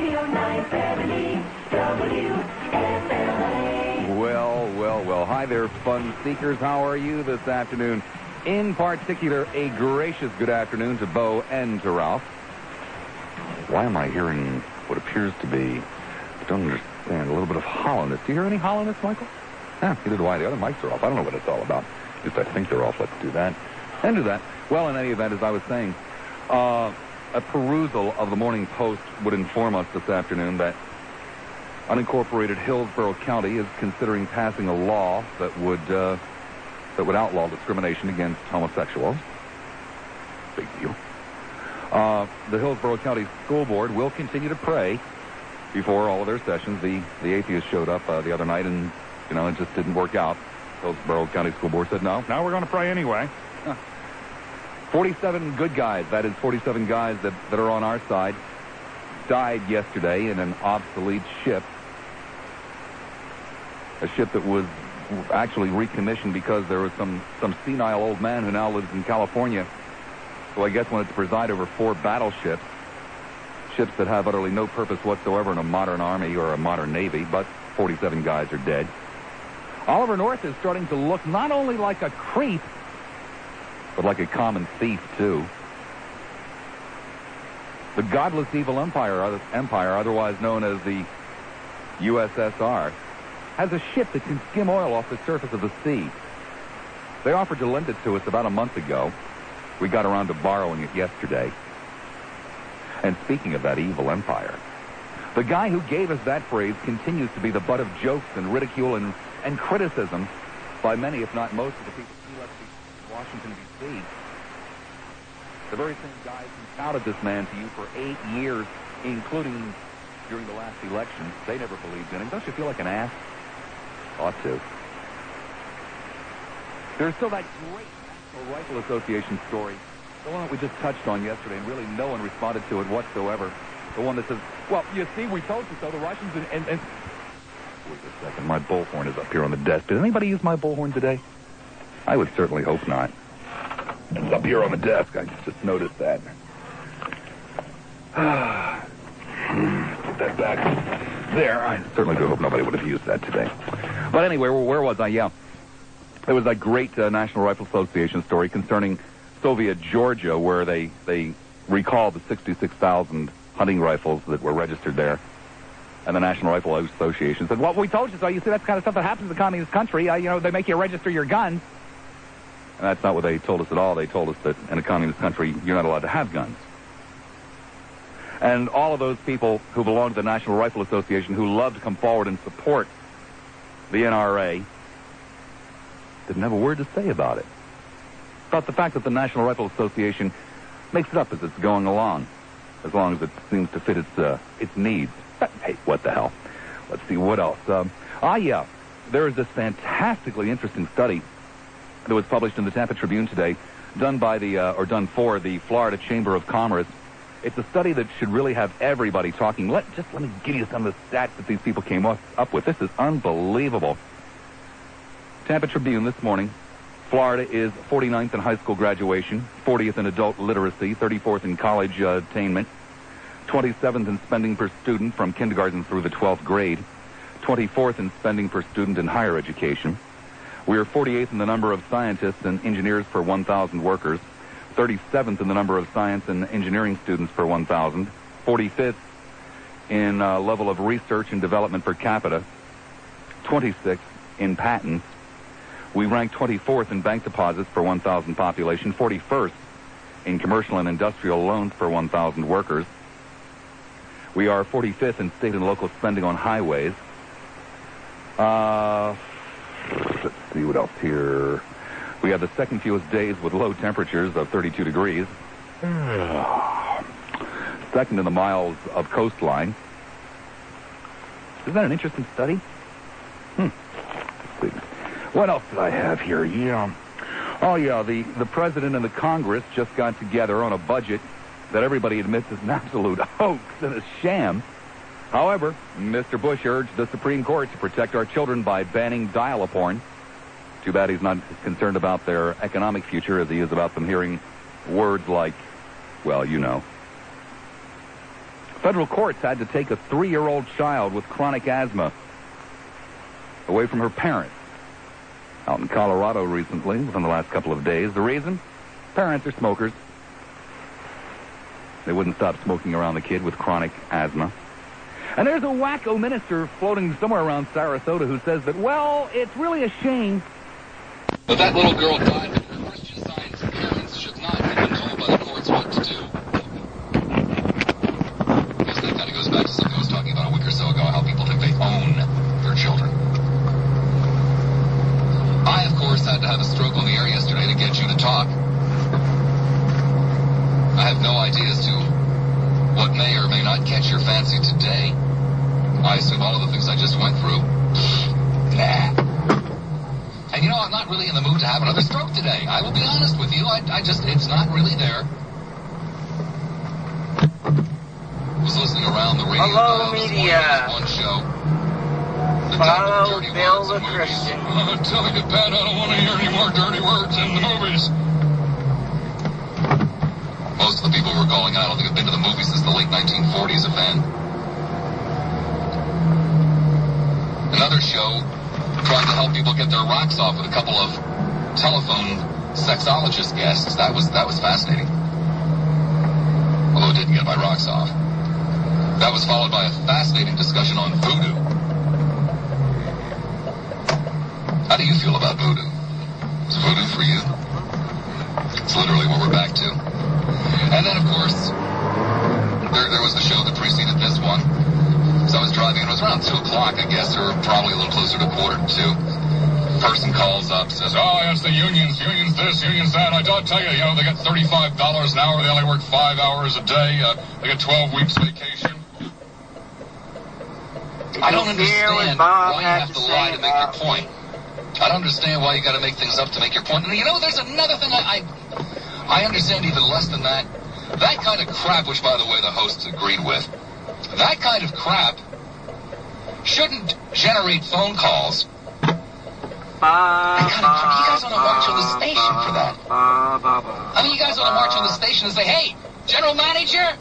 Radio 970 WFLA. Well. Hi there, fun seekers. How are you this afternoon? In particular, a gracious good afternoon to Bo and to Ralph. Why am I hearing what appears to be, I don't understand, a little bit of hollowness? Do you hear any hollowness, Michael? Neither do I. The other mics are off. I don't know what it's all about. At least I think they're off. Let's do that. And do that. Well, in any event, as I was saying, a perusal of the Morning Post would inform us this afternoon that unincorporated Hillsborough County is considering passing a law that would outlaw discrimination against homosexuals. Big deal. The Hillsborough County School Board will continue to pray before all of their sessions. The atheists showed up the other night, and it just didn't work out. Hillsborough County School Board said no. Now we're going to pray anyway. 47 good guys, that is 47 guys that are on our side, died yesterday in an obsolete ship. A ship that was actually recommissioned because there was some senile old man who now lives in California, who I guess wanted to preside over 4 battleships, ships that have utterly no purpose whatsoever in a modern army or a modern navy, but 47 guys are dead. Oliver North is starting to look not only like a creep, but like a common thief, too. The godless evil empire, otherwise known as the USSR, has a ship that can skim oil off the surface of the sea. They offered to lend it to us about a month ago. We got around to borrowing it yesterday. And speaking of that evil empire, the guy who gave us that phrase continues to be the butt of jokes and ridicule and criticism by many, if not most, of the people who left Washington, D.C. The very same guys who touted this man to you for 8 years, including during the last election. They never believed in him. Don't you feel like an ass? Ought to. There's still that great National Rifle Association story, the one that we just touched on yesterday, and really no one responded to it whatsoever. The one that says, well, you see, we told you so. The Russians and... Wait a second. My bullhorn is up here on the desk. Did anybody use my bullhorn today? I would certainly hope not. It's up here on the desk. I just noticed that. Put that back there. I certainly do hope nobody would have used that today. But anyway, where was I? Yeah. There was that great National Rifle Association story concerning Soviet Georgia, where they recalled the 66,000 hunting rifles that were registered there. And the National Rifle Association said, well, we told you so. You see, that's the kind of stuff that happens in the communist country. They make you register your guns. And that's not what they told us at all. They told us that in a communist country, you're not allowed to have guns. And all of those people who belong to the National Rifle Association, who love to come forward and support the NRA, didn't have a word to say about it. About the fact that the National Rifle Association makes it up as it's going along, as long as it seems to fit its needs. But, hey, what the hell? Let's see, what else? Yeah, there is this fantastically interesting study that was published in the Tampa Tribune today, done for the Florida Chamber of Commerce. It's a study that should really have everybody talking. Let me give you some of the stats that these people came up with. This is unbelievable. Tampa Tribune this morning. Florida is 49th in high school graduation, 40th in adult literacy, 34th in college attainment, 27th in spending per student from kindergarten through the 12th grade, 24th in spending per student in higher education. We are 48th in the number of scientists and engineers per 1,000 workers, 37th in the number of science and engineering students per 1,000, 45th in level of research and development per capita, 26th in patents. We rank 24th in bank deposits per 1,000 population, 41st in commercial and industrial loans per 1,000 workers. We are 45th in state and local spending on highways. Let's see what else here. We have the second fewest days with low temperatures of 32 degrees. Second in the miles of coastline. Isn't that an interesting study? What else did I have here? Yeah. Oh, yeah, the president and the Congress just got together on a budget that everybody admits is an absolute hoax and a sham. However, Mr. Bush urged the Supreme Court to protect our children by banning dial-a-porn. Too bad he's not as concerned about their economic future as he is about them hearing words like, well, you know. Federal courts had to take a 3-year-old child with chronic asthma away from her parents out in Colorado recently, within the last couple of days. The reason? Parents are smokers. They wouldn't stop smoking around the kid with chronic asthma. And there's a wacko minister floating somewhere around Sarasota who says that, well, it's really a shame. But that little girl died with her Christian Science parents should not have been told by the courts what to do. I guess that kind of goes back to something I was talking about a week or so ago, how people think they own their children. I, of course, had to have a stroke on the air yesterday to get you to talk. I have no idea as to what may or may not catch your fancy today. I assume all of the things I just went through. Nah. And you know, I'm not really in the mood to have another stroke today. I will be honest with you. I just, it's not really there. I was listening around the radio. Hello, media. One show. Follow Bill the Christian. I'm telling you, Pat, I don't want to hear any more dirty words in the movies. Most of the people who are calling, I don't think have been to the movies since the late 1940s, if then. Another show trying to help people get their rocks off with a couple of telephone sexologist guests. That was fascinating. Although it didn't get my rocks off. That was followed by a fascinating discussion on voodoo. How do you feel about voodoo? Is voodoo for you? It's literally what we're back to. And then, of course, there was the show that preceded this one. So I was driving, and it was around 2 o'clock, I guess, or probably a little closer to 1:45. Person calls up, says, oh, yes, the unions this, unions that. I don't tell you, they get $35 an hour. They only work 5 hours a day. They get 12 weeks vacation. I don't understand why you have to lie to make your point. I don't understand why you got to make things up to make your point. And there's another thing I understand even less than that. That kind of crap, which, by the way, the hosts agreed with, that kind of crap shouldn't generate phone calls. You guys ought to march on the station for that. I mean, you guys ought to march on the station and say, hey, general manager,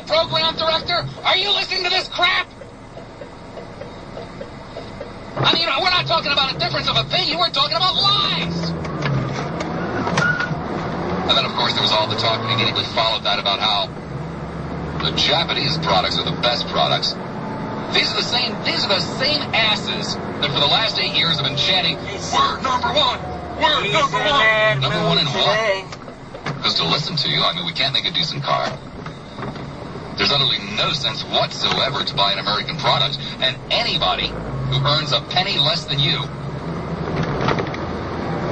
program director, are you listening to this crap? I mean, we're not talking about a difference of opinion. We're talking about lies. And then, of course, there was all the talk that immediately followed that about how the Japanese products are the best products. These are the same asses that for the last 8 years have been chanting, we're number one. We're number one. Number one in what? Because to listen to you, I mean, we can't make a decent car. There's utterly no sense whatsoever to buy an American product. And anybody who earns a penny less than you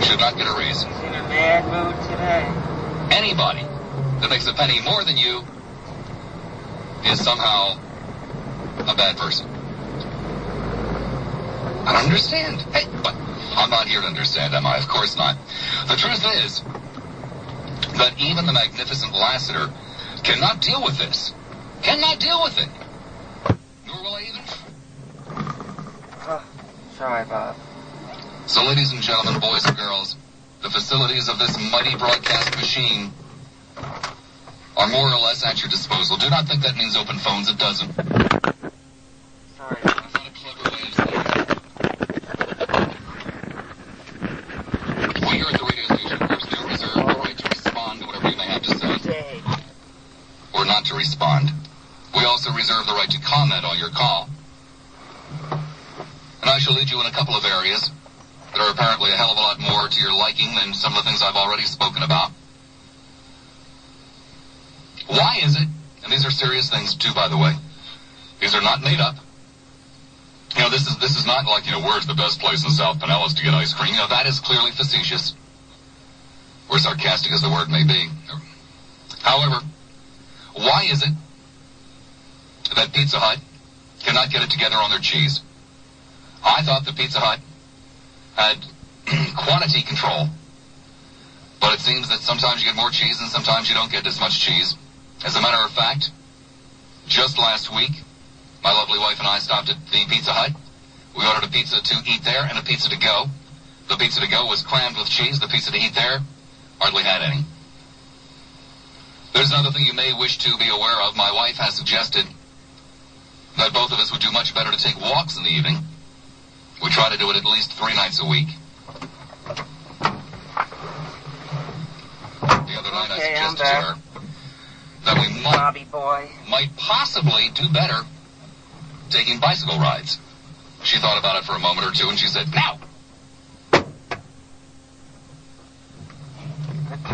should not get a raise. He's in a bad mood today. Anybody that makes a penny more than you is somehow a bad person. I don't understand. Hey, but I'm not here to understand, am I? Of course not. The truth is that even the magnificent Lassiter cannot deal with this. Cannot deal with it. Nor will I even. Sorry, Bob. So, ladies and gentlemen, boys and girls, the facilities of this mighty broadcast machine are more or less at your disposal. Do not think that means open phones. It doesn't. Sorry. That's not a clever way of saying it. We here at the radio station, of course, do reserve the right to respond to whatever you may have to say. Or not to respond. We also reserve the right to comment on your call. And I shall lead you in a couple of areas that are apparently a hell of a lot more to your liking than some of the things I've already spoken about. Why is it, and these are serious things too, by the way, these are not made up. This is not like, where's the best place in South Pinellas to get ice cream? That is clearly facetious. Or sarcastic as the word may be. However, why is it that Pizza Hut cannot get it together on their cheese? I thought that Pizza Hut had quantity control. But it seems that sometimes you get more cheese and sometimes you don't get as much cheese. As a matter of fact, just last week, my lovely wife and I stopped at the Pizza Hut. We ordered a pizza to eat there and a pizza to go. The pizza to go was crammed with cheese. The pizza to eat there hardly had any. There's another thing you may wish to be aware of. My wife has suggested that both of us would do much better to take walks in the evening. We try to do it at least 3 nights a week. The other night I suggested to her that we might possibly do better taking bicycle rides. She thought about it for a moment or two, and she said, "No!"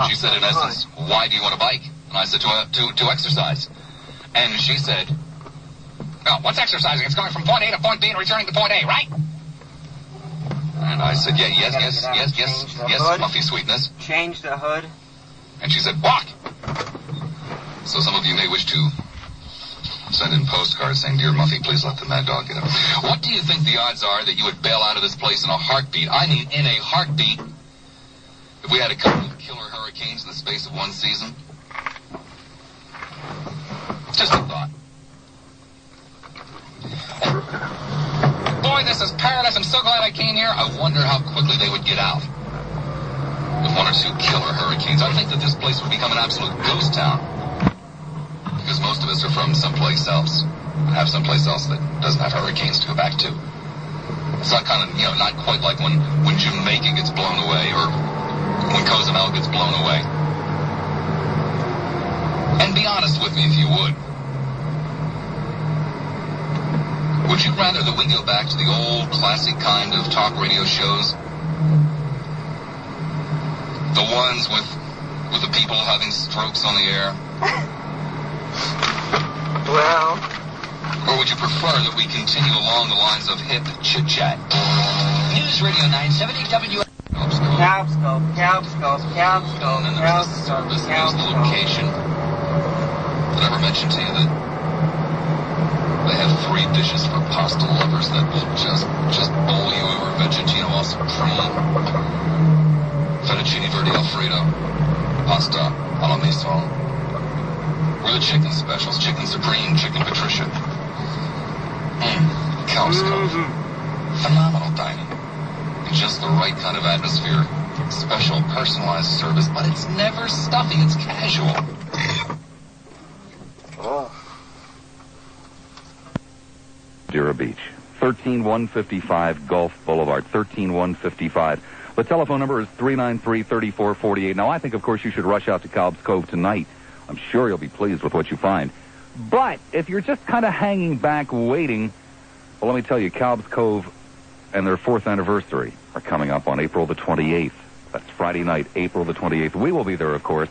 She said, in essence, "Why do you want to bike?" And I said, to exercise. And she said, "Oh, what's exercising? It's going from point A to point B and returning to point A, right?" And I said, yes, Muffy Sweetness. Change the hood. And she said, "Walk." So some of you may wish to send in postcards saying, "Dear Muffy, please let the mad dog get up." What do you think the odds are that you would bail out of this place in a heartbeat? I mean, in a heartbeat. If we had a couple of killer hurricanes in the space of 1 season. Just a thought. Boy, this is paradise. I'm so glad I came here. I wonder how quickly they would get out. With 1 or 2 killer hurricanes. I think that this place would become an absolute ghost town. Because most of us are from someplace else. And have someplace else that doesn't have hurricanes to go back to. It's not kind of, not quite like when Jamaica gets blown away or when Cozumel gets blown away. And be honest with me if you would. Would you rather that we go back to the old classic kind of talk radio shows? The ones with the people having strokes on the air? Well. Or would you prefer that we continue along the lines of hip chit-chat? News Radio 970 WFLA. Calbscope. And then there's the service, there's the location. Did I ever mention to you that they have 3 dishes for pasta lovers that will just bowl you over? Veggietino al supreme, fettuccine verde alfredo, pasta alla maison. Or the chicken specials, chicken supreme, chicken patricia. Calbscope. Phenomenal dining. Just the right kind of atmosphere. Special, personalized service, but it's never stuffy. It's casual. Oh. Madeira Beach, 13155 Gulf Boulevard, 13155. The telephone number is 393-3448. Now, I think, of course, you should rush out to Cobb's Cove tonight. I'm sure you'll be pleased with what you find. But if you're just kind of hanging back, waiting, well, let me tell you, Cobb's Cove and their 4th anniversary are coming up on April the 28th. That's Friday night, April the 28th. We will be there, of course,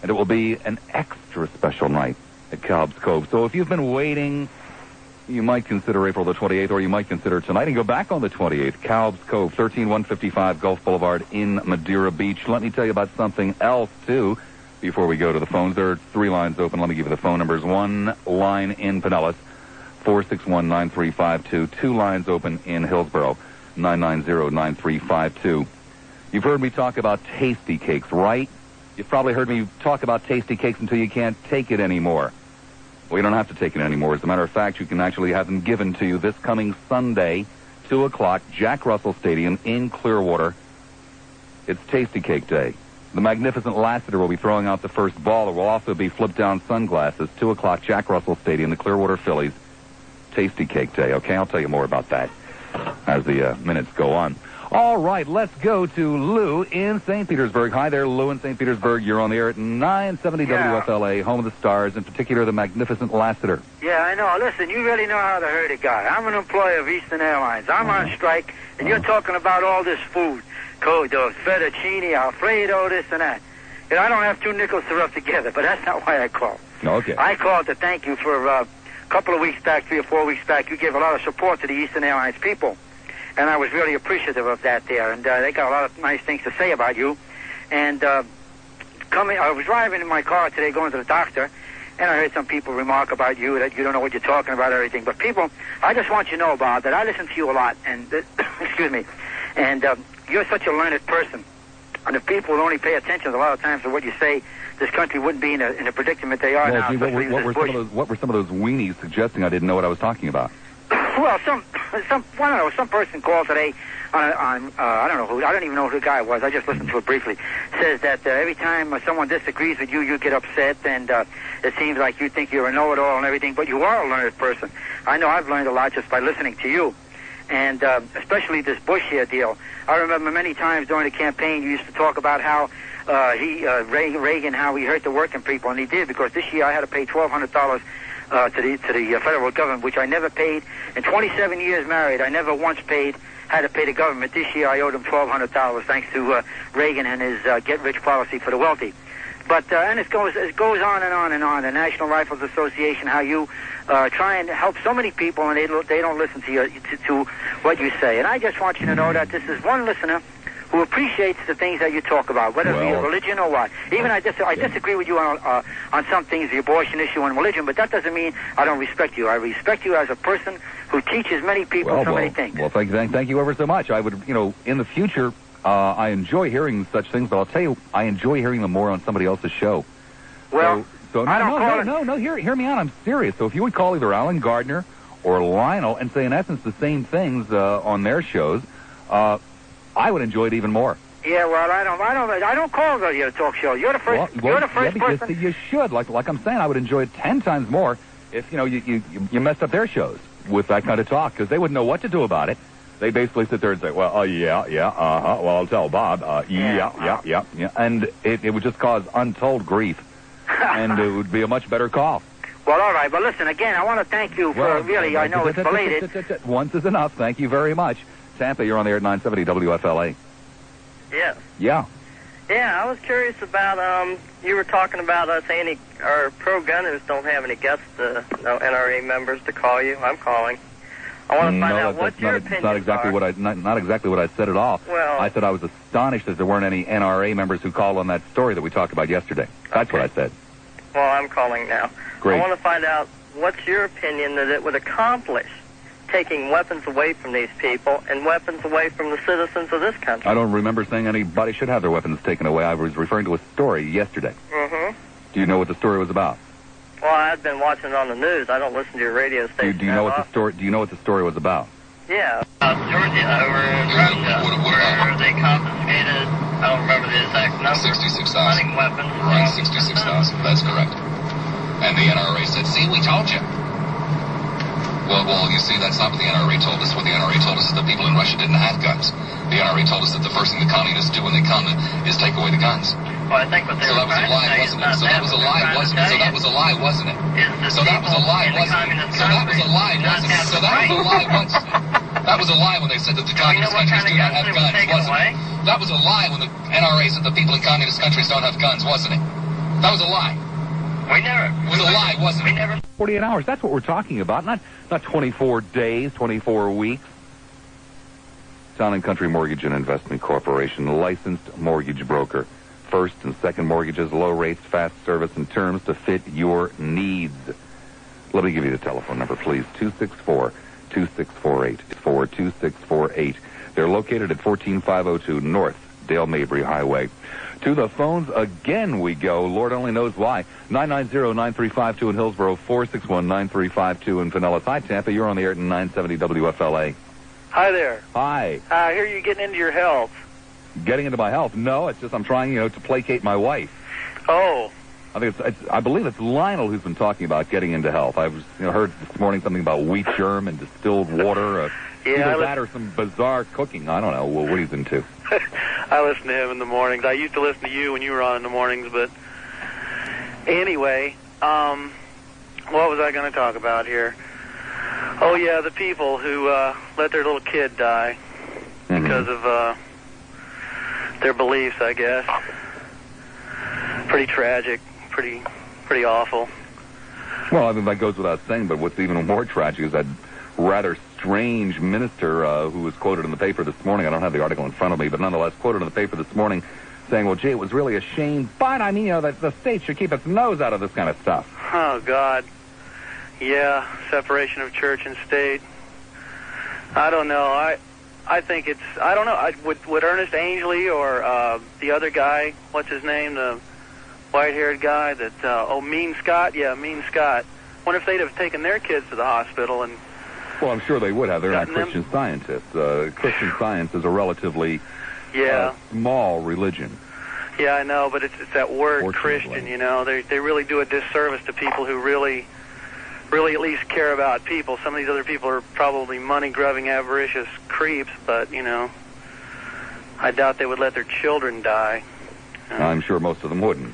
and it will be an extra special night at Cobb's Cove. So if you've been waiting, you might consider April the 28th, or you might consider tonight and go back on the 28th. Cobb's Cove, 13155 Gulf Boulevard in Madeira Beach. Let me tell you about something else, too, before we go to the phones. There are 3 lines open. Let me give you the phone numbers. 1 line in Pinellas, 461-9352. 2 lines open in Hillsborough, 990-9352. You've heard me talk about tasty cakes, right? You've probably heard me talk about tasty cakes until you can't take it anymore. Well, you don't have to take it anymore. As a matter of fact, you can actually have them given to you this coming Sunday, 2 o'clock, Jack Russell Stadium in Clearwater. It's Tasty Cake Day. The magnificent Lassiter will be throwing out the first ball. There will also be flip-down sunglasses, 2 o'clock, Jack Russell Stadium, the Clearwater Phillies. Tasty Cake Day, okay? I'll tell you more about that as the minutes go on. All right, let's go to Lou in St. Petersburg. Hi there, Lou in St. Petersburg. You're on the air at 970 WFLA, home of the stars, in particular the magnificent Lassiter. Yeah, I know. Listen, you really know how to hurt a guy. I'm an employee of Eastern Airlines. I'm on strike, and you're talking about all this food. Codo, fettuccine, Alfredo, this and that. You know, I don't have 2 nickels to rub together, but that's not why I called. Okay. I called to thank you for a couple of weeks back, 3 or 4 weeks back. You gave a lot of support to the Eastern Airlines people. And I was really appreciative of that there. And they got a lot of nice things to say about you. And I was driving in my car today going to the doctor, and I heard some people remark about you, that you don't know what you're talking about, everything. But people, I just want you to know, Bob, that I listen to you a lot. And, excuse me, and you're such a learned person. And if people would only pay attention a lot of times to what you say, this country wouldn't be in a predicament they are now. Gee, what were some of those weenies suggesting I didn't know what I was talking about? Well, some person called today on I don't know who, I don't even know who the guy was. I just listened to it briefly. Says that every time someone disagrees with you, you get upset, and it seems like you think you're a know-it-all and everything, but you are a learned person. I know I've learned a lot just by listening to you, and especially this Bush here deal. I remember many times during the campaign you used to talk about how Reagan, how he hurt the working people, and he did, because this year I had to pay $1,200 to the federal government, which I never paid. In 27 years married, I never once had to pay the government. This year I owed him $1,200 thanks to Reagan and his get-rich policy for the wealthy. But and it goes on and on and on. The National Rifles Association, how you try and help so many people, and they don't listen to you to what you say. And I just want you to know that this is one listener who appreciates the things that you talk about, whether it be religion or what. Even I disagree with you on some things, the abortion issue and religion, but that doesn't mean I don't respect you. I respect you as a person who teaches many people so many things. Well, thank you ever so much. I would, in the future, I enjoy hearing such things, but I'll tell you, I enjoy hearing them more on somebody else's show. Well, no, hear me out. I'm serious. So if you would call either Alan Gardner or Lionel and say, in essence, the same things on their shows, I would enjoy it even more. Yeah, well, I don't call the talk show. You're the first. You're the first person. You should. Like I'm saying, I would enjoy it 10 times more if you messed up their shows with that kind of talk, because they wouldn't know what to do about it. They basically sit there and say, well, well, I'll tell Bob, yeah, and it would just cause untold grief, and it would be a much better call. Well, all right, but listen, again, I want to thank you for really, I know it's belated. Once is enough. Thank you very much. Tampa, you're on the air at 970 WFLA. Yes. Yeah. Yeah, I was curious about, you were talking about us pro-gunners don't have any guests, no NRA members to call you. I'm calling. I want to find out what your opinions not exactly are. Not exactly what I said at all. Well, I said I was astonished that there weren't any NRA members who called on that story that we talked about yesterday. That's what I said. Well, I'm calling now. Great. I want to find out what's your opinion that it would accomplish taking weapons away from these people and weapons away from the citizens of this country. I don't remember saying anybody should have their weapons taken away. I was referring to a story yesterday. Mm-hmm. Do you know what the story was about? Well, I've been watching it on the news. I don't listen to your radio station. Do you know what the story? Do you know what the story was about? Yeah, Georgia over in Russia, where they confiscated, I don't remember the exact number, 66,000 hunting weapons. Right, 66,000. That's correct. And the NRA said, "See, we told you." Well, you see, that's not what the NRA told us. What the NRA told us is that people in Russia didn't have guns. The NRA told us that the first thing the communists do when they come is take away the guns. Well, I think what they So were that was a lie, wasn't it? So that was a lie, wasn't it? So that was a lie, wasn't it? So that was a lie, wasn't it? So that was a lie, wasn't it? So that was a lie, wasn't it? That was a lie when they said that the communist countries do not have guns, wasn't it? That was a lie when the NRA said that people in communist countries don't have guns, wasn't it? That was a lie. It was a lie, wasn't it? 48 hours. That's what we're talking about. Not 24 days, 24 weeks. Town and Country Mortgage and Investment Corporation, licensed mortgage broker. First and second mortgages, low rates, fast service, and terms to fit your needs. Let me give you the telephone number, please. 264-2648. 42648. They're located at 14502 North Dale Mabry Highway. To the phones again we go. Lord only knows why. 990-9352 in Hillsborough, 461-9352 in Pinellas. Hi, Tampa. You're on the air at 970 WFLA. Hi there. Hi. I hear you getting into your health. Getting into my health? No, it's just I'm trying, to placate my wife. Oh. I believe it's Lionel who's been talking about getting into health. I was heard this morning something about wheat germ and distilled water. Yeah, either that or some bizarre cooking. I don't know what he's into. I listen to him in the mornings. I used to listen to you when you were on in the mornings, but anyway, what was I going to talk about here? Oh, yeah, the people who let their little kid die because of their beliefs, I guess. Pretty tragic, pretty awful. Well, I mean, that goes without saying, but what's even more tragic is that rather strange minister who was quoted in the paper this morning. I don't have the article in front of me, but nonetheless quoted in the paper this morning saying, well, gee, it was really a shame, but I mean, that the state should keep its nose out of this kind of stuff. Oh, God. Yeah, separation of church and state. I don't know. I think it's, I don't know. Would Ernest Angley or the other guy, what's his name, the white-haired guy that, Mean Scott? Yeah, Mean Scott. Wonder if they'd have taken their kids to the hospital and Well, I'm sure they would have. They're not Christian scientists. Christian Science is a relatively small religion. Yeah, I know, but it's that word Christian, you know. They really do a disservice to people who really at least care about people. Some of these other people are probably money-grubbing, avaricious creeps, but, you know, I doubt they would let their children die. I'm sure most of them wouldn't.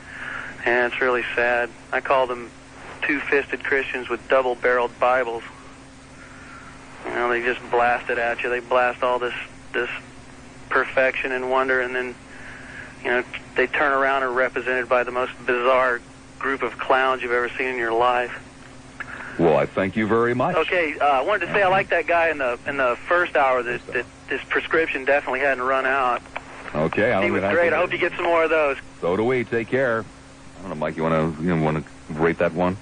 And it's really sad. I call them two-fisted Christians with double-barreled Bibles. You know, they just blast it at you. They blast all this perfection and wonder, and then, you know, they turn around and are represented by the most bizarre group of clowns you've ever seen in your life. Well, I thank you very much. Okay, I wanted to say I like that guy in the first hour. That this prescription definitely hadn't run out. Okay, he was great. I hope you get some more of those. So do we. Take care. I don't know, Mike. You want to rate that one?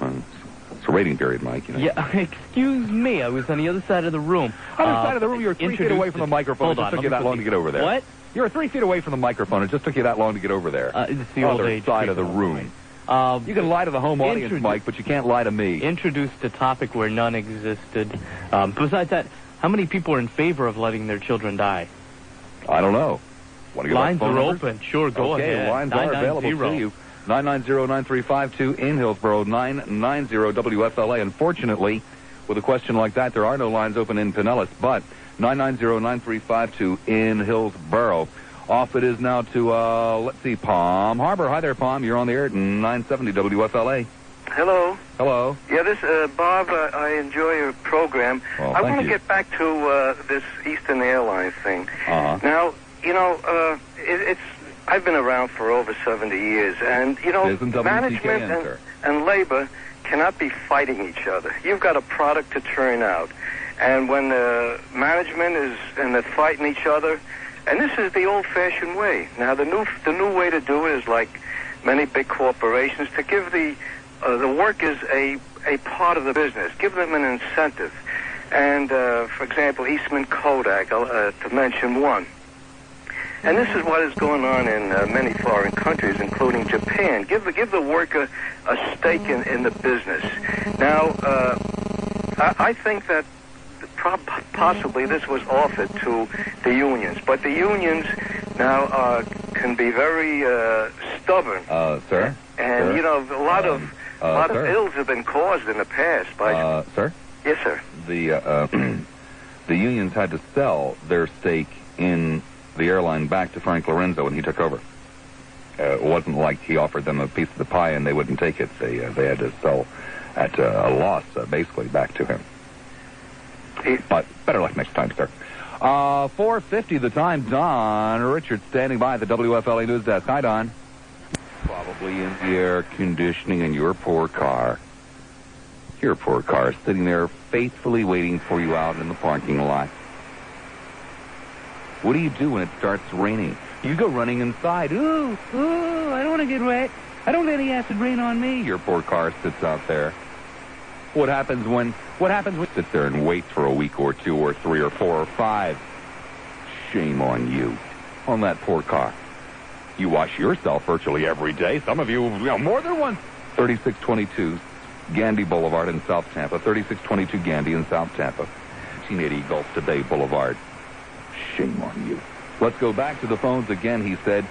It's a rating period, Mike. You know? Yeah. Excuse me. I was on the other side of the room. Other side of the room. You're 3 feet away from the microphone. It just took you that long to get over there. What? You're 3 feet away from the microphone. It just took you that long to get over there. It's the other side of the room. You can lie to the home audience, Mike, but you can't lie to me. Introduced a topic where none existed. Besides that, how many people are in favor of letting their children die? I don't know. Lines are open. Sure, go ahead. Okay, lines are available to you. 990-9352 in Hillsborough, 990-WFLA. Unfortunately, with a question like that, there are no lines open in Pinellas, but 990-9352 in Hillsborough. Off it is now to, let's see, Palm Harbor. Hi there, Palm. You're on the air at 970 WFLA. Hello. Hello. Yeah, this Bob. I enjoy your program. Well, I want to get back to this Eastern Airlines thing. Now, you know, I've been around for over 70 years, and you know, management and labor cannot be fighting each other. You've got a product to turn out, and when the management is and they're fighting each other. And this is the old-fashioned way. Now, the new way to do it is like many big corporations, to give the workers a part of the business, give them an incentive. And, for example, Eastman Kodak, to mention one. And this is what is going on in many foreign countries, including Japan. Give the worker a stake in the business. Now, I think that possibly this was offered to the unions, but the unions now can be very stubborn. Sir? And sir? You know, a lot of ills have been caused in the past by. Sir? Yes, sir. The unions had to sell their stake in the airline back to Frank Lorenzo when he took over. It wasn't like he offered them a piece of the pie and they wouldn't take it. They had to sell at a loss, basically, back to him. But better luck next time, sir. 4:50 the time. Don Richards standing by at the WFLA News Desk. Hi, Don. Probably in the air conditioning in your poor car. Your poor car is sitting there faithfully waiting for you out in the parking lot. What do you do when it starts raining? You go running inside. Ooh, I don't want to get wet. I don't want any acid rain on me. Your poor car sits out there. What happens when you sit there and wait for a week or 2 or 3 or 4 or 5? Shame on you. On that poor car. You wash yourself virtually every day. Some of you more than once. 3622 Gandy Boulevard in South Tampa. 3622 Gandy in South Tampa. 1980 Gulf to Bay Boulevard. Shame on you. Let's go back to the phones again, he said.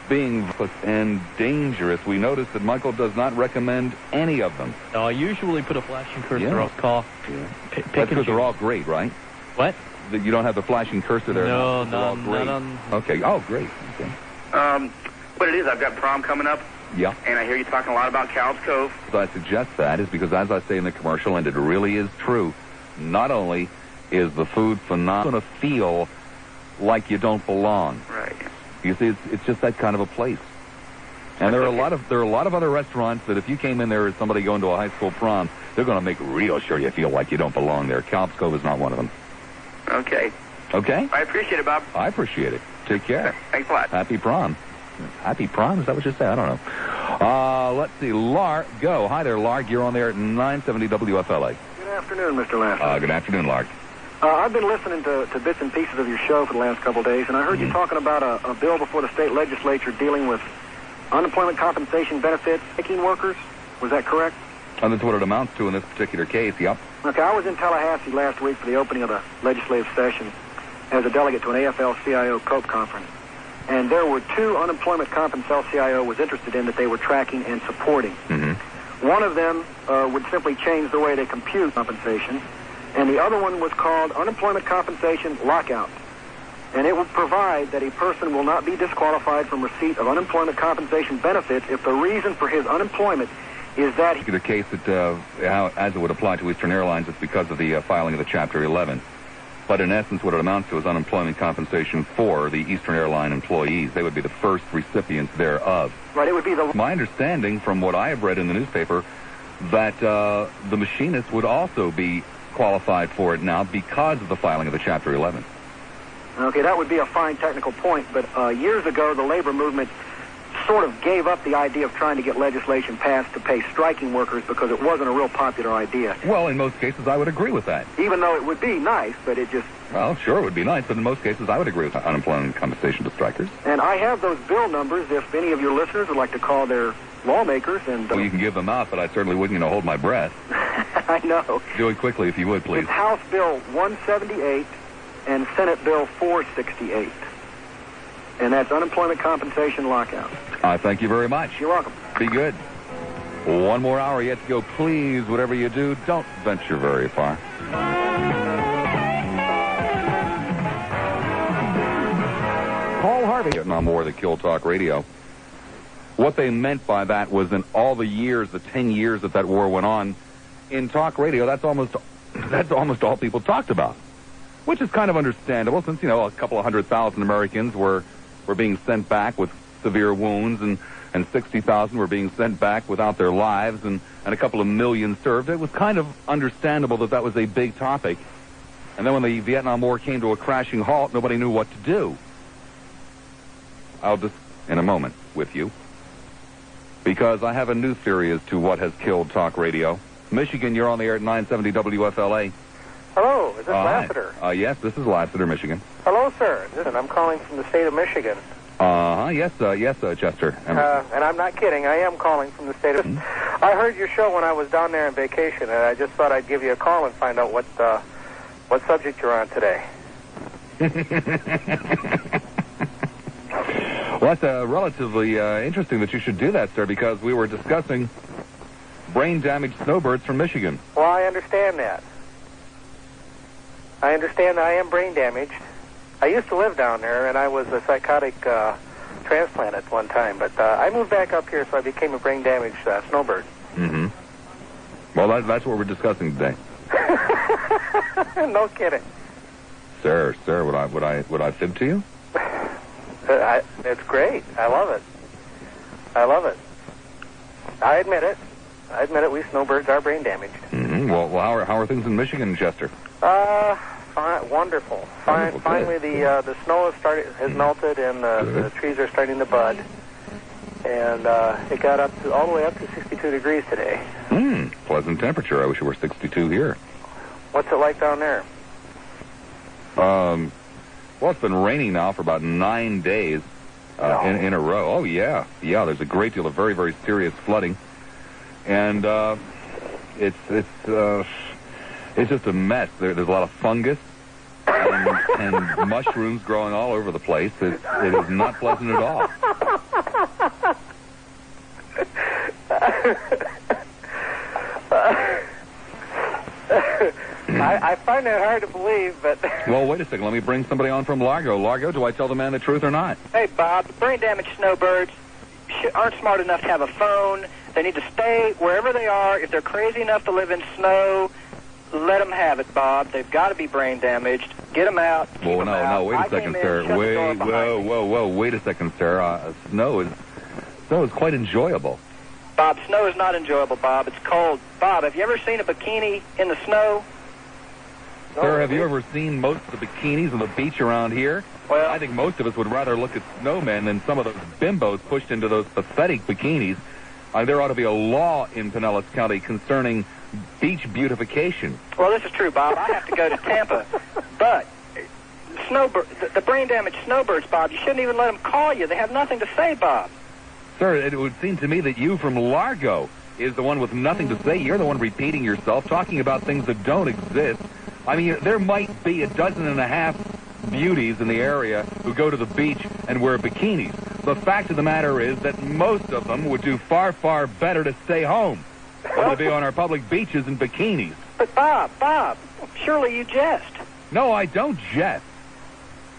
Being and dangerous. We noticed that Michael does not recommend any of them. No, I usually put a flashing cursor on call. Yeah. That's because they're all great, right? What? That you don't have the flashing cursor there? No, not on... Okay. Oh, great. Okay. What it is, I've got prom coming up. Yeah. And I hear you talking a lot about Cal's Cove. So I suggest that is because, as I say in the commercial, and it really is true, not only is the food phenomenal, going to feel like you don't belong. Right. You see, it's just that kind of a place. And there are a lot of other restaurants that if you came in there as somebody going to a high school prom, they're going to make real sure you feel like you don't belong there. Cal's Cove is not one of them. Okay. Okay? I appreciate it, Bob. I appreciate it. Take care. Thanks a lot. Happy prom. Happy prom? Is that what you say? I don't know. Let's see. Lark, go. Hi there, Lark. You're on there at 970 WFLA. Good afternoon, Mr. Lassiter. Good afternoon, Lark. I've been listening to bits and pieces of your show for the last couple of days, and I heard you talking about a bill before the state legislature dealing with unemployment compensation benefits, picking workers. Was that correct? And that's what it amounts to in this particular case, yep. Okay, I was in Tallahassee last week for the opening of the legislative session as a delegate to an AFL-CIO COPE conference. And there were two unemployment compensation CIO was interested in that they were tracking and supporting. Mm-hmm. One of them would simply change the way they compute compensation, and the other one was called unemployment compensation lockout. And it would provide that a person will not be disqualified from receipt of unemployment compensation benefits if the reason for his unemployment is that... The case that, as it would apply to Eastern Airlines, it's because of the filing of the Chapter 11. But in essence, what it amounts to is unemployment compensation for the Eastern Airline employees. They would be the first recipients thereof. Right, it would be the... My understanding from what I have read in the newspaper that the machinists would also be qualified for it now because of the filing of the Chapter 11. Okay, that would be a fine technical point, but years ago the labor movement sort of gave up the idea of trying to get legislation passed to pay striking workers because it wasn't a real popular idea. Well, in most cases, I would agree with that. Even though it would be nice, but it just... Well, sure, it would be nice, but in most cases, I would agree with unemployment compensation to strikers. And I have those bill numbers if any of your listeners would like to call their lawmakers and... Well, you can give them out, but I certainly wouldn't, hold my breath. I know. Do it quickly, if you would, please. It's House Bill 178 and Senate Bill 468. And that's unemployment compensation lockout. I thank you very much. You're welcome. Be good. One more hour yet to go. Please, whatever you do, don't venture very far. Paul Harvey. Vietnam War that killed talk radio. What they meant by that was in all the years, the 10 years that war went on, in talk radio, that's almost all people talked about. Which is kind of understandable since, a couple of 100,000 Americans were being sent back with severe wounds and 60,000 were being sent back without their lives and a couple of million served. It was kind of understandable that was a big topic. And then when the Vietnam War came to a crashing halt, nobody knew what to do. I'll just, in a moment, with you. Because I have a new theory as to what has killed talk radio. Michigan, you're on the air at 970 WFLA. Hello, is this Lassiter? Yes, this is Lassiter, Michigan. Hello, sir. Listen, I'm calling from the state of Michigan. Yes, Chester. And I'm not kidding. I am calling from the state of... I heard your show when I was down there on vacation, and I just thought I'd give you a call and find out what subject you're on today. Well, that's relatively interesting that you should do that, sir, because we were discussing brain-damaged snowbirds from Michigan. Well, I understand that. I understand that I am brain damaged. I used to live down there, and I was a psychotic transplant at one time. But I moved back up here, so I became a brain-damaged snowbird. Mm-hmm. Well, that's what we're discussing today. No kidding. Sir, would I fib to you? It's great. I love it. I admit it. We snowbirds are brain damaged. Mm-hmm. Well, how are things in Michigan, Chester? Wonderful. Finally, the snow has melted, and the trees are starting to bud. And it got all the way up to 62 degrees today. Pleasant temperature. I wish it were 62 here. What's it like down there? Well, it's been raining now for about 9 days in a row. Oh, yeah. There's a great deal of very, very serious flooding. And it's just a mess. There's a lot of fungus and mushrooms growing all over the place. It is not pleasant at all. I find that hard to believe, but... Well, wait a second. Let me bring somebody on from Largo. Largo, do I tell the man the truth or not? Hey, Bob, the brain-damaged snowbirds aren't smart enough to have a phone. They need to stay wherever they are. If they're crazy enough to live in snow, let them have it, Bob. They've got to be brain-damaged. Get them out. Whoa, no, wait a second, sir. Wait a second, sir. Snow is quite enjoyable. Bob, snow is not enjoyable, Bob. It's cold. Bob, have you ever seen a bikini in the snow? Sir, have you ever seen most of the bikinis on the beach around here? Well, I think most of us would rather look at snowmen than some of those bimbos pushed into those pathetic bikinis. There ought to be a law in Pinellas County concerning beach beautification. Well, this is true, Bob. I have to go to Tampa. But the brain-damaged snowbirds, Bob, you shouldn't even let them call you. They have nothing to say, Bob. Sir, it would seem to me that you from Largo is the one with nothing to say. You're the one repeating yourself, talking about things that don't exist. I mean, there might be 12 beauties in the area who go to the beach and wear bikinis. The fact of the matter is that most of them would do far, far better to stay home than to be on our public beaches in bikinis. But Bob, surely you jest. No, I don't jest.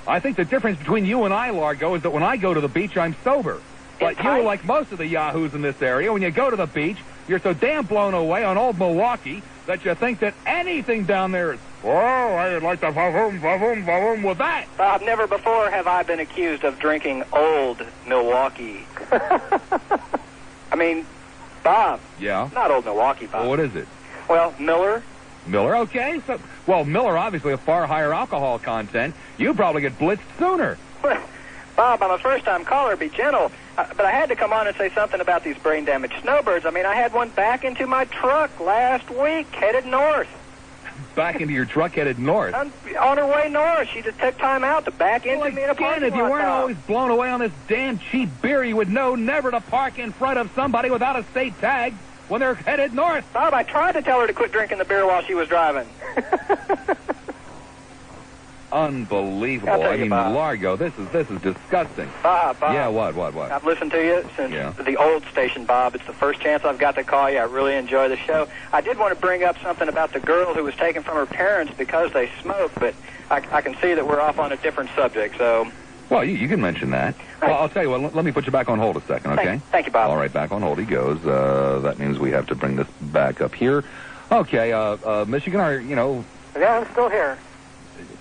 I think the difference between you and I, Largo, is that when I go to the beach, I'm sober. But you, like most of the yahoos in this area, when you go to the beach, you're so damn blown away on old Milwaukee that you think that anything down there is, oh, I'd like to va-voom with that. Bob, never before have I been accused of drinking old Milwaukee. I mean, Bob. Yeah? Not old Milwaukee, Bob. Well, what is it? Well, Miller. Miller, okay. So, well, Miller, obviously a far higher alcohol content. You probably get blitzed sooner. Bob, I'm a first-time caller. Be gentle. But I had to come on and say something about these brain-damaged snowbirds. I mean, I had one back into my truck last week, headed north. Back into your truck, headed north? On her way north. She just took time out to back into me in a parking lot. If you weren't always blown away on this damn cheap beer, you would know never to park in front of somebody without a state tag when they're headed north. Bob, I tried to tell her to quit drinking the beer while she was driving. Unbelievable. I mean, Bob. Largo, this is disgusting. Bob. Yeah, what? I've listened to you since the old station, Bob. It's the first chance I've got to call you. I really enjoy the show. I did want to bring up something about the girl who was taken from her parents because they smoke, but I can see that we're off on a different subject, so... Well, you can mention that. Well, I'll tell you what, let me put you back on hold a second, okay? Thank you, Bob. All right, back on hold he goes. That means we have to bring this back up here. Okay, Michigan, Yeah, I'm still here.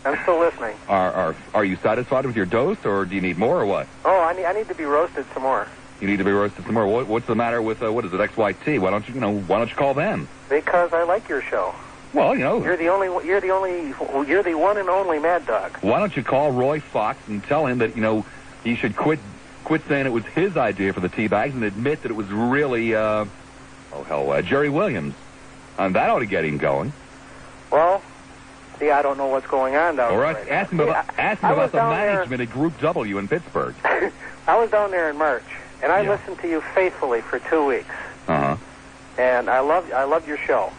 I'm still listening. Are you satisfied with your dose, or do you need more, or what? Oh, I need to be roasted some more. You need to be roasted some more. What's the matter with what is it, XYT? Why don't you call them? Because I like your show. Well, you're the one and only Mad Dog. Why don't you call Roy Fox and tell him that he should quit saying it was his idea for the tea bags and admit that it was really Jerry Williams, and that ought to get him going. Well. See, I don't know what's going on down there. Or ask him about the management at Group W in Pittsburgh. I was down there in March, and I listened to you faithfully for 2 weeks. Uh-huh. And I love your show.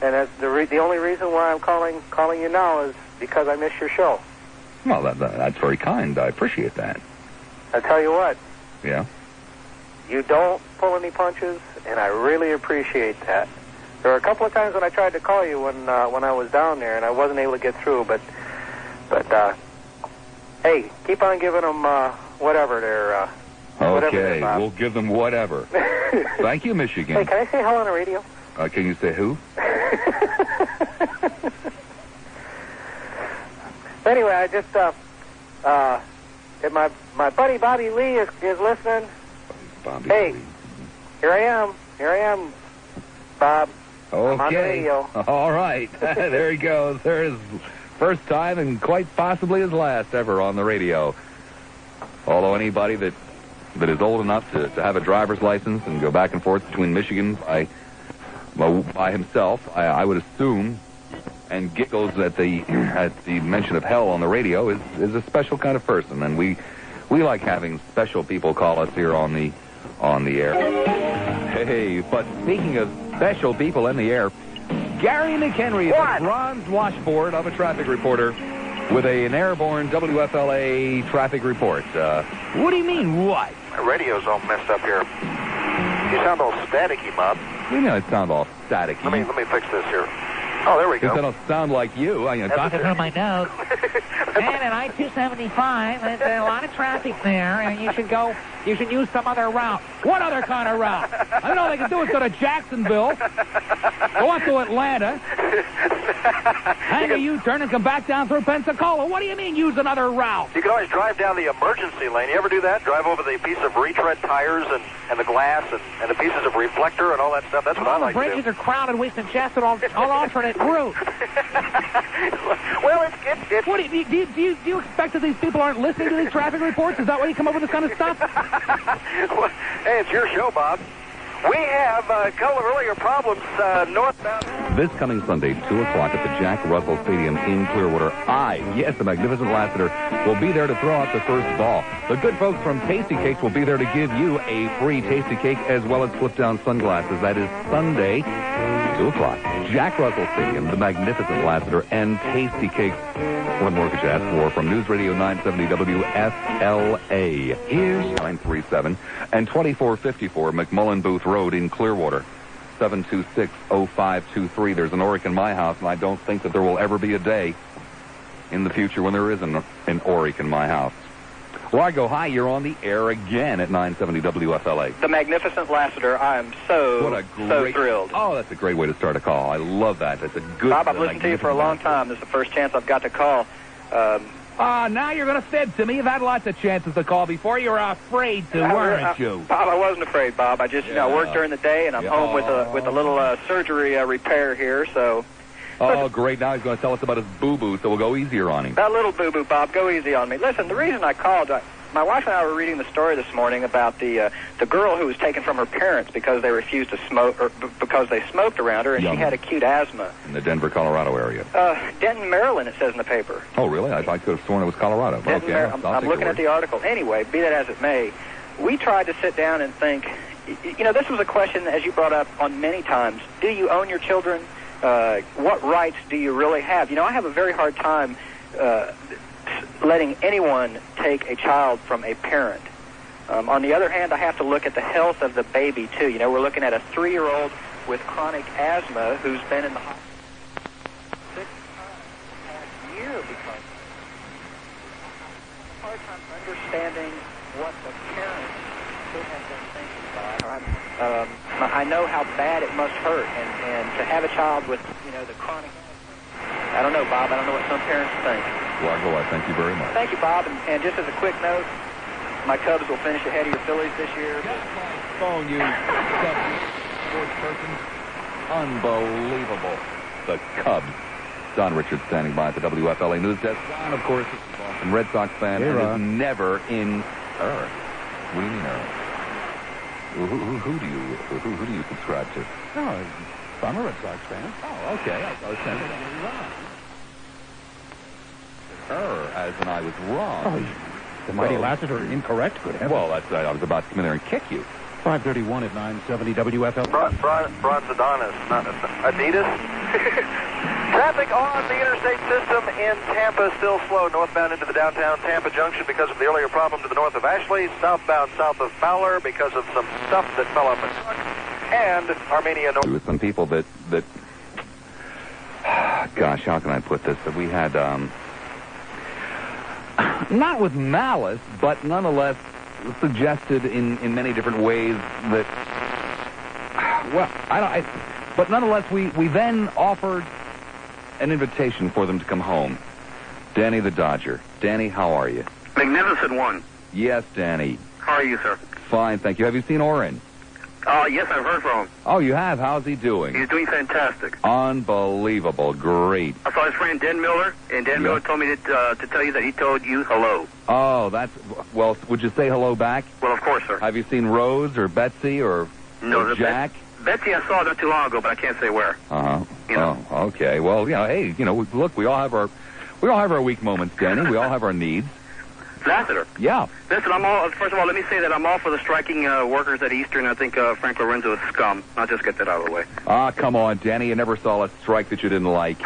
And that's the only reason why I'm calling you now is because I miss your show. Well, that's very kind. I appreciate that. I tell you what. Yeah. You don't pull any punches, and I really appreciate that. There were a couple of times when I tried to call you when I was down there, and I wasn't able to get through. But hey, keep on giving them whatever they're. Okay, we'll give them whatever. Thank you, Michigan. Hey, can I say hello on the radio? Can you say who? Anyway, I just if my buddy Bobby Lee is listening. Hey, here I am, Bob. Okay. I'm on the radio. All right. There he goes. There's first time and quite possibly his last ever on the radio. Although anybody that is old enough to have a driver's license and go back and forth between Michigan by himself, I would assume, and giggles at the mention of hell on the radio is a special kind of person, and we like having special people call us here on the air. Hey, but speaking of special people in the air, Gary McHenry is a bronze washboard of a traffic reporter with an airborne WFLA traffic report. What do you mean, what? My radio's all messed up here. You sound all staticky, Bob. What do you mean I sound all staticky? Let me fix this here. Oh, there we go. I don't sound like you. Talking from my nose. And at I-275, there's a lot of traffic there, and you should use some other route. What other kind of route? I don't know. They can do is go to Jacksonville, go up to Atlanta, hang a U-turn, and come back down through Pensacola. What do you mean use another route? You can always drive down the emergency lane. You ever do that? Drive over the piece of retread tires and the glass and the pieces of reflector and all that stuff. That's what I like to do. All the bridges are crowded. We suggest an alternate route. Well, it's what do you expect that these people aren't listening to these traffic reports? Is that why you come up with this kind of stuff? Well, hey, it's your show, Bob. We have a couple of earlier problems northbound. This coming Sunday, 2 o'clock at the Jack Russell Stadium in Clearwater, the magnificent Lassiter, will be there to throw out the first ball. The good folks from Tasty Cakes will be there to give you a free Tasty Cake as well as flip-down sunglasses. That is Sunday, 2 o'clock. Jack Russell Stadium, the magnificent Lassiter, and Tasty Cakes. What more could you ask for? From News Radio 970 WFLA. Here's 937 and 2454 McMullen Booth Road in Clearwater. 726-0523. There's an Oric in my house, and I don't think that there will ever be a day in the future when there isn't an Oric in my house. Largo, hi, you're on the air again at 970 WFLA. The magnificent Lassiter, I am so thrilled. Oh, that's a great way to start a call. I love that. That's a good... Bob, I've listened to you for a long time. This is the first chance I've got to call. Now you're going to fib to me. You've had lots of chances to call before. You were afraid to, weren't you? Bob, I wasn't afraid, Bob. I just, I work during the day, and I'm home with a little surgery repair here, so... Oh, great. Now he's going to tell us about his boo-boo, so we'll go easier on him. That little boo-boo, Bob, go easy on me. Listen, the reason I called, my wife and I were reading the story this morning about the girl who was taken from her parents because they refused to smoke, or because they smoked around her, and she had acute asthma. In the Denver, Colorado area. Denton, Maryland, it says in the paper. Oh, really? I could have sworn it was Colorado. Denton, I'm looking at the article. Anyway, be that as it may, we tried to sit down and think, this was a question, as you brought up on many times, do you own your children? What rights do you really have? I have a very hard time letting anyone take a child from a parent. On the other hand, I have to look at the health of the baby, too. We're looking at a 3-year-old with chronic asthma who's been in the hospital 6 times last year because of hard time understanding what the parents could have been thinking about. I know how bad it must hurt, and to have a child with, the chronic... I don't know, Bob. I don't know what some parents think. Largo, I thank you very much. Thank you, Bob. And just as a quick note, my Cubs will finish ahead of your Phillies this year. Phone you, sports person. Unbelievable. The Cubs. Don Richards standing by at the WFLA News Desk. Don, of course, is a Boston Red Sox fan and is never in error. What do you mean error? Who do you subscribe to? No, I'm a Red Sox fan. Oh, okay. I was saying error, as in I was wrong. Oh, the mighty Lassiter incorrect. Good heavens. Well, that's I was about to come in there and kick you. 531 at 970 WFL. Bronzodonis, not Adidas. Traffic on the interstate system in Tampa still slow northbound into the downtown Tampa junction because of the earlier problem to the north of Ashley, southbound south of Fowler because of some stuff that fell off a truck, and Armenia North. With some people that gosh, how can I put this? That we had not with malice, but nonetheless suggested in many different ways that but nonetheless we then offered an invitation for them to come home. Danny the Dodger. Danny, how are you? Magnificent one. Yes, Danny. How are you, sir? Fine, thank you. Have you seen Oren? Yes, I've heard from him. Oh, you have? How's he doing? He's doing fantastic. Unbelievable. Great. I saw his friend Dan Miller, and Dan Miller told me to tell you that he told you hello. Oh, well, would you say hello back? Well, of course, sir. Have you seen Rose or Betsy or Jack? Betsy I saw not too long ago, but I can't say where. Oh, okay. Well, hey, look, we all have our weak moments, Danny. We all have our needs. Lassiter. Yeah. Listen, first of all, let me say that I'm all for the striking workers at Eastern. I think Frank Lorenzo is scum. I'll just get that out of the way. Come on, Danny. You never saw a strike that you didn't like.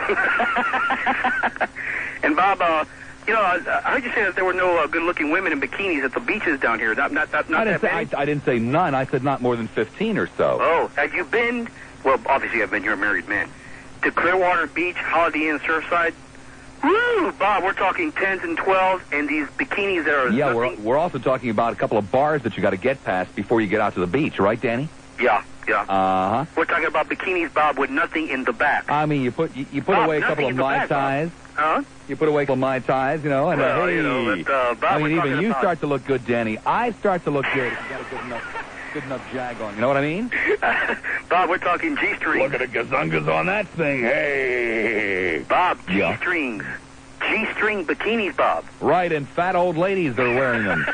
And Bob, I heard you say that there were no good-looking women in bikinis at the beaches down here. Not I didn't say none. I said not more than 15 or so. Oh, have you been? Well, obviously I've been. You're a married man. To Clearwater Beach, Holiday Inn, Surfside. Woo, Bob, we're talking 10s and 12s and these bikinis that are... Yeah, we're also talking about a couple of bars that you got to get past before you get out to the beach, right, Danny? Yeah. Uh-huh. We're talking about bikinis, Bob, with nothing in the back. I mean, you put away a couple of Mai Tais. Huh? You put away a couple of Mai Tais, and well, hey. Bob, I mean, even you start to look good, Danny. I start to look good if you got a good enough jag on. You know what I mean? Bob, we're talking G-strings. Look at the gazungas on that thing. Hey. Bob, G-strings. Yeah. G-string bikinis, Bob. Right, and fat old ladies are wearing them.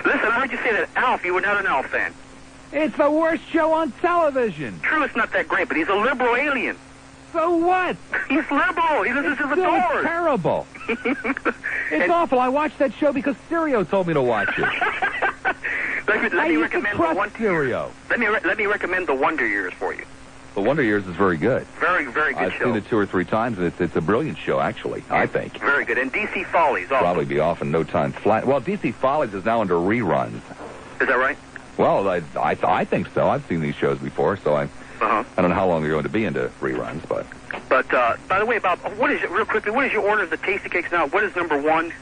Listen, I heard you say that Alf, you were not an Alf fan. It's the worst show on television. True, it's not that great, but he's a liberal alien. So what? He's liberal. He listens to the It's Doors. terrible. It's awful. I watched that show because Stereo told me to watch it. Let me recommend the one. Stereo. Let me recommend the Wonder Years for you. The Wonder Years is very good. Very, very good I've show. seen it 2 or 3 times, and it's a brilliant show, actually, I think. Very good. And DC Follies also. Probably be off in no time flat. Well, DC Follies is now under reruns. Is that right? Well, I think so. I've seen these shows before, so I don't know how long they're going to be into reruns, but... But, by the way, Bob, what is it, real quickly, what is your order of the Tasty Cakes now? What is number 1?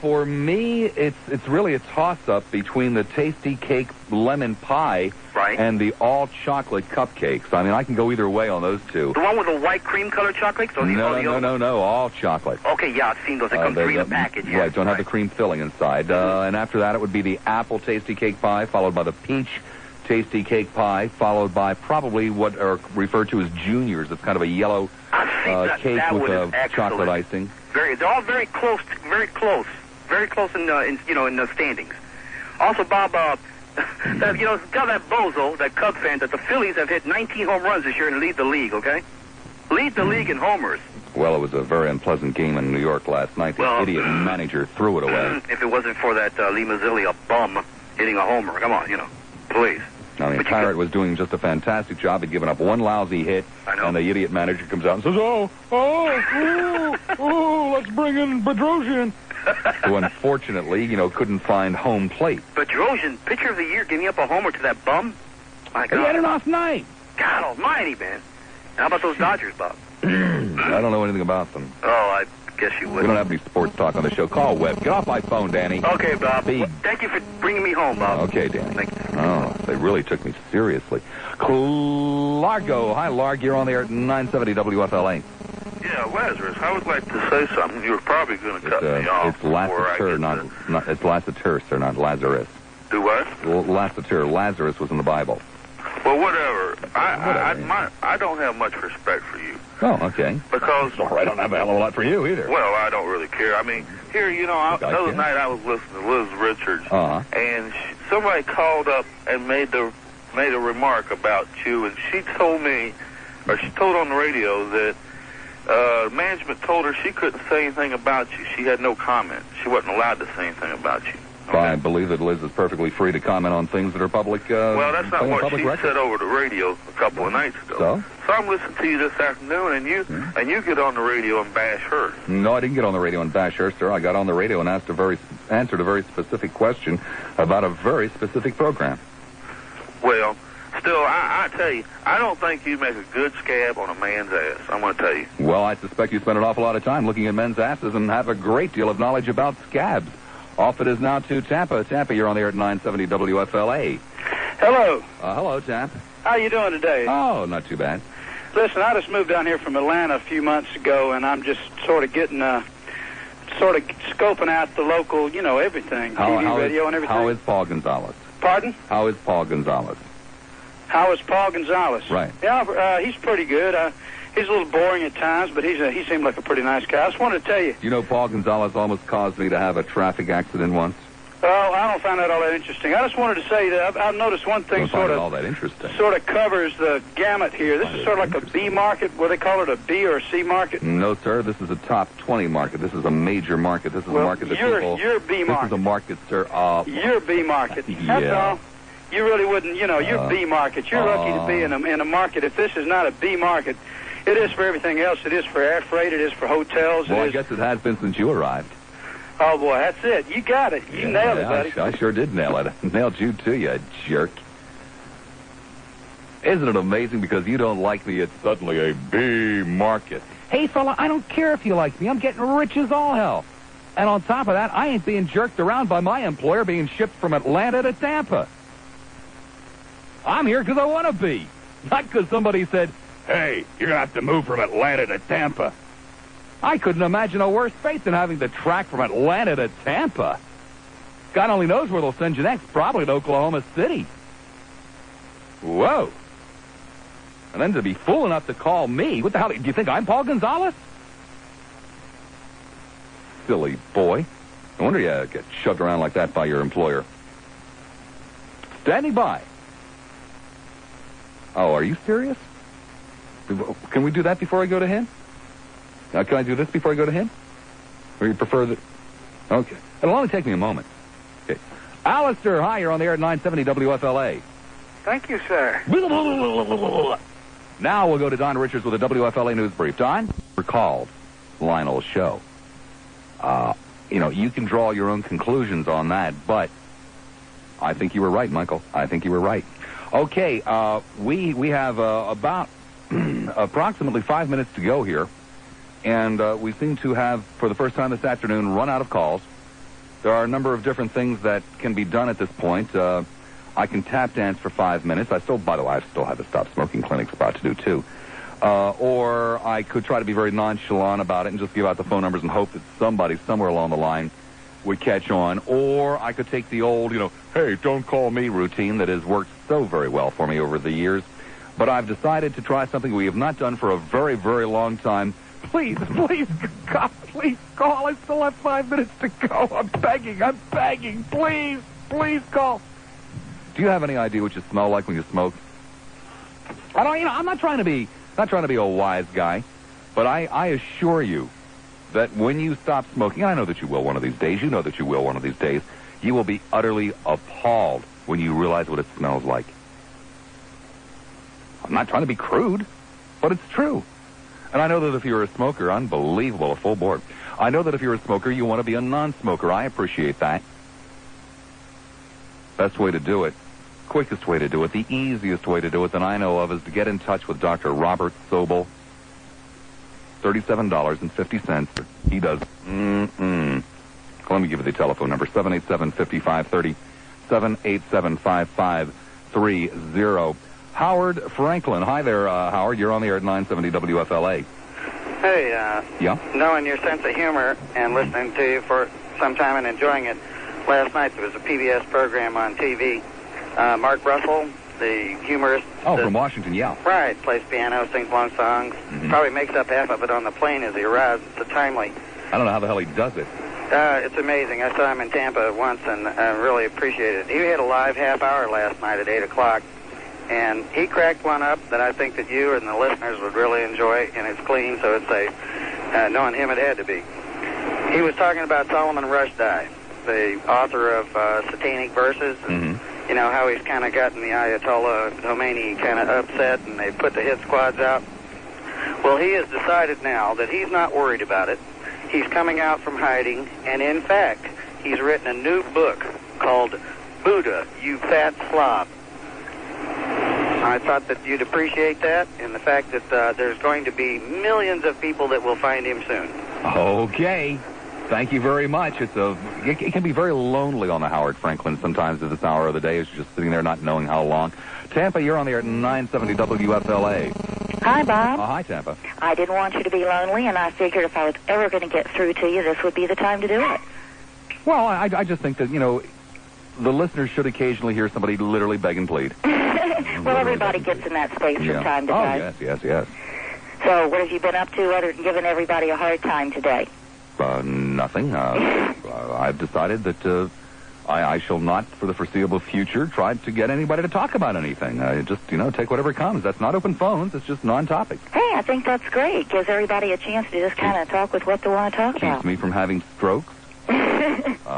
For me, it's really a toss-up between the Tasty Cake lemon pie and the all-chocolate cupcakes. I mean, I can go either way on those two. The one with the white cream-colored chocolates? Or No, all chocolate. Okay, yeah, I've seen those. They come 3 in a package. Yeah. Right, don't have the cream filling inside. And after that, it would be the apple Tasty Cake pie, followed by the peach Tasty Cake pie, followed by probably what are referred to as juniors. It's kind of a yellow cake with chocolate icing. They're all very close in the standings. Also, Bob, tell that bozo, that Cub fan, that the Phillies have hit 19 home runs this year and lead the league. Okay, lead the league in homers. Well, it was a very unpleasant game in New York last night. The idiot manager threw it away. If it wasn't for that Lee Mazzilli, a bum, hitting a homer, come on, please. I mean, Pirate was doing just a fantastic job. He'd given up one lousy hit, and the idiot manager comes out and says, let's bring in Bedrosian. Who, unfortunately, couldn't find home plate. Bedrosian, pitcher of the year, giving up a homer to that bum? My God. He had an off night. God almighty, man. And how about those Dodgers, Bob? I don't know anything about them. Oh, I guess you would. We don't have any sports talk on the show. Call Webb. Get off my phone, Danny. Okay, Bob. Thank you for bringing me home, Bob. Okay, Danny. Thank you. Oh, they really took me seriously. Largo. Hi, Larg. You're on the air at 970 WFLA. Yeah, Lazarus, I would like to say something. You were probably going to cut me off. It's Lassiter, it's Lassiter, sir, not Lazarus. Do what? Lassiter. Lazarus was in the Bible. Well, whatever. I don't have much respect for you. Oh, okay. Because... I don't have a hell of a lot for you, either. Well, I don't really care. I mean, here, the other night I was listening to Liz Richards, and somebody called up and made a remark about you, and she told me, or she told on the radio that management told her she couldn't say anything about you. She had no comment. She wasn't allowed to say anything about you. Okay. I believe that Liz is perfectly free to comment on things that are public. Well, that's not what she said over the radio a couple of nights ago. So I'm listening to you this afternoon, and you get on the radio and bash her. No, I didn't get on the radio and bash her, sir. I got on the radio and answered a very specific question about a very specific program. Well, still, I tell you, I don't think you make a good scab on a man's ass. I'm going to tell you. Well, I suspect you spend an awful lot of time looking at men's asses and have a great deal of knowledge about scabs. Off it is now to Tampa. Tampa, you're on the air at 970 WFLA. Hello. Hello, Tampa. How you doing today? Oh, not too bad. Listen, I just moved down here from Atlanta a few months ago, and I'm just sort of getting, scoping out the local, everything, TV, radio, and everything. How is Paul Gonzalez? Pardon? How is Paul Gonzalez? How is Paul Gonzalez? Right. Yeah, he's pretty good. He's a little boring at times, but he seemed like a pretty nice guy. I just wanted to tell you. You know, Paul Gonzalez almost caused me to have a traffic accident once. Oh, I don't find that all that interesting. I just wanted to say that I've noticed one thing sort of covers the gamut here. This is sort of like a B market, what they call it, a B or a C market. No, sir. This is a top 20 market. This is a major market. This is a market that you're B market. This is a market, sir. You're B market. Yeah. That's all. You really wouldn't, you're B market. You're lucky to be in a market. If this is not a B market, it is for everything else. It is for air freight. It is for hotels. Well, I guess it has been since you arrived. Oh, boy, that's it. You got it. You nailed it, buddy. I sure did nail it. Nailed you, too, you jerk. Isn't it amazing? Because you don't like me, it's suddenly a B market. Hey, fella, I don't care if you like me. I'm getting rich as all hell. And on top of that, I ain't being jerked around by my employer being shipped from Atlanta to Tampa. I'm here because I want to be. Not because somebody said, hey, you're going to have to move from Atlanta to Tampa. I couldn't imagine a worse fate than having to track from Atlanta to Tampa. God only knows where they'll send you next, probably to Oklahoma City. Whoa. And then to be fool enough to call me, what the hell, do you think I'm Paul Gonzalez? Silly boy. No wonder you get shoved around like that by your employer. Standing by. Oh, are you serious? Can we do that before I go to him? Can I do this before I go to him? Or you prefer that? Okay. It'll only take me a moment. Okay. Lassiter, hi, you're on the air at 970 WFLA. Thank you, sir. Now we'll go to Don Richards with a WFLA News Brief. Don? Recalled Lionel's show. You can draw your own conclusions on that, but I think you were right, Michael. I think you were right. Okay, we have about approximately 5 minutes to go here, and we seem to have, for the first time this afternoon, run out of calls. There are a number of different things that can be done at this point. I can tap dance for 5 minutes. I still have a stop smoking clinic spot to do, too. Or I could try to be very nonchalant about it and just give out the phone numbers and hope that somebody somewhere along the line would catch on. Or I could take the old, hey, don't call me routine that has worked so very well for me over the years. But I've decided to try something we have not done for a very, very long time. Please, God, please call. I still have 5 minutes to go. I'm begging. Please call. Do you have any idea what you smell like when you smoke? I'm not trying to be a wise guy, but I assure you that when you stop smoking, and I know that you will one of these days, you will be utterly appalled when you realize what it smells like. I'm not trying to be crude, but it's true. And I know that if you're a smoker, unbelievable, a full board. I know that if you're a smoker, you want to be a non-smoker. I appreciate that. Best way to do it, quickest way to do it, the easiest way to do it that I know of is to get in touch with Dr. Robert Sobel. $37.50. He does. Let me give you the telephone number, 787-5530, 787-5530. Howard Franklin. Hi there, Howard. You're on the air at 970 WFLA. Hey, yeah? Knowing your sense of humor and listening to you for some time and enjoying it, last night there was a PBS program on TV. Mark Russell, the humorist. Oh, from Washington, yeah. Right. Plays piano, sings long songs. Mm-hmm. Probably makes up half of it on the plane as he arrives. It's so timely. I don't know how the hell he does it. It's amazing. I saw him in Tampa once and I really appreciated it. He had a live half hour last night at 8 o'clock. And he cracked one up that I think that you and the listeners would really enjoy, and it's clean, so it's safe. Knowing him, it had to be. He was talking about Solomon Rushdie, the author of Satanic Verses, and how he's kind of gotten the Ayatollah Khomeini kind of upset, and they put the hit squads out. Well, he has decided now that he's not worried about it. He's coming out from hiding, and in fact, he's written a new book called Buddha, You Fat Slob. I thought that you'd appreciate that, and the fact that there's going to be millions of people that will find him soon. Okay. Thank you very much. It can be very lonely on the Howard Franklin sometimes at this hour of the day. It's just sitting there not knowing how long. Tampa, you're on the air at 970 WFLA. Hi, Bob. Hi, Tampa. I didn't want you to be lonely, and I figured if I was ever going to get through to you, this would be the time to do it. Well, I just think that, the listeners should occasionally hear somebody literally beg and plead. Well, everybody gets in that space from time to time. Oh, yes. So what have you been up to other than giving everybody a hard time today? Nothing. I've decided that I shall not, for the foreseeable future, try to get anybody to talk about anything. Just, take whatever comes. That's not open phones. It's just non-topic. Hey, I think that's great. Gives everybody a chance to just kind of talk with what they want to talk about. Keeps me from having strokes.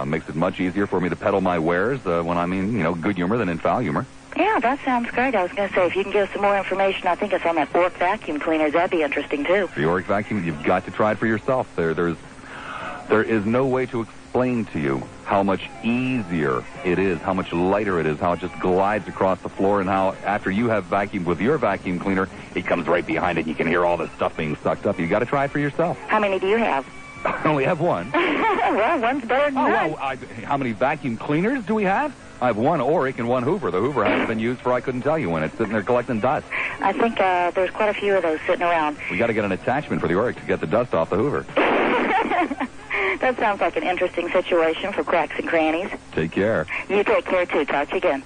Makes it much easier for me to peddle my wares when I'm in, good humor than in foul humor. Yeah, that sounds great. I was going to say, if you can give us some more information, I think it's on that Orc vacuum cleaner. That'd be interesting, too. The Orc vacuum, you've got to try it for yourself. There is no way to explain to you how much easier it is, how much lighter it is, how it just glides across the floor, and how after you have vacuumed with your vacuum cleaner, it comes right behind it. You can hear all the stuff being sucked up. You got to try it for yourself. How many do you have? I only have one. Well, one's better than none. How many vacuum cleaners do we have? I have one Oric and one Hoover. The Hoover hasn't been used for I couldn't tell you when. It's sitting there collecting dust. I think there's quite a few of those sitting around. We got to get an attachment for the Oric to get the dust off the Hoover. That sounds like an interesting situation for cracks and crannies. Take care. You take care, too. Talk to you again.